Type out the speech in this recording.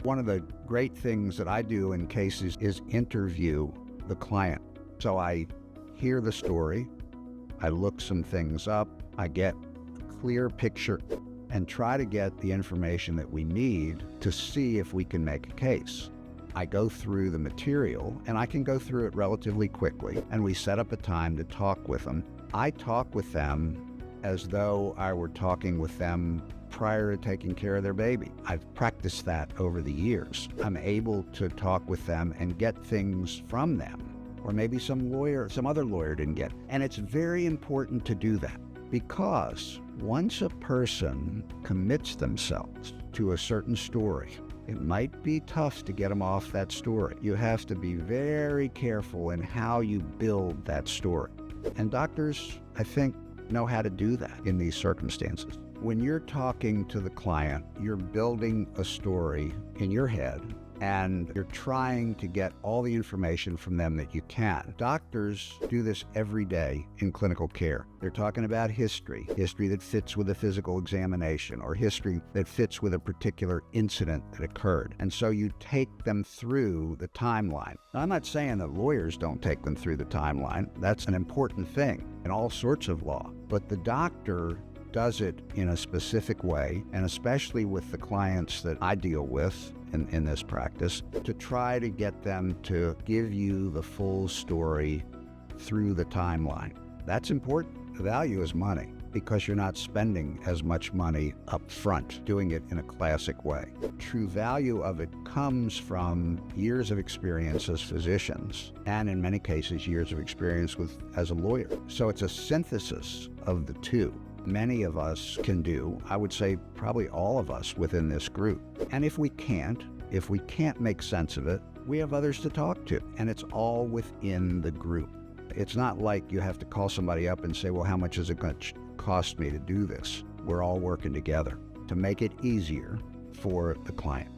One of the great things that I do in cases is interview the client. So I hear the story, I look some things up, I get a clear picture and try to get the information that we need to see if we can make a case. I go through the material, and I can go through it relatively quickly, and we set up a time to talk with them. I talk with them as though I were talking with them prior to taking care of their baby. I've practiced that over the years. I'm able to talk with them and get things from them, or maybe some other lawyer didn't get. And it's very important to do that, because once a person commits themselves to a certain story, it might be tough to get them off that story. You have to be very careful in how you build that story. And doctors, I think, know how to do that in these circumstances. When you're talking to the client, you're building a story in your head, and you're trying to get all the information from them that you can. Doctors do this every day in clinical care. They're talking about history that fits with a physical examination, or history that fits with a particular incident that occurred. And so you take them through the timeline. Now, I'm not saying that lawyers don't take them through the timeline. That's an important thing in all sorts of law. But the doctor does it in a specific way, and especially with the clients that I deal with in this practice, to try to get them to give you the full story through the timeline. That's important. The value is money, because you're not spending as much money up front doing it in a classic way. True value of it comes from years of experience as physicians, and in many cases years of experience as a lawyer. So it's a synthesis of the two. Many of us can do, I would say probably all of us within this group. And if we can't make sense of it, we have others to talk to, and it's all within the group. It's not like you have to call somebody up and say, well, how much is it going to cost me to do this? We're all working together to make it easier for the client.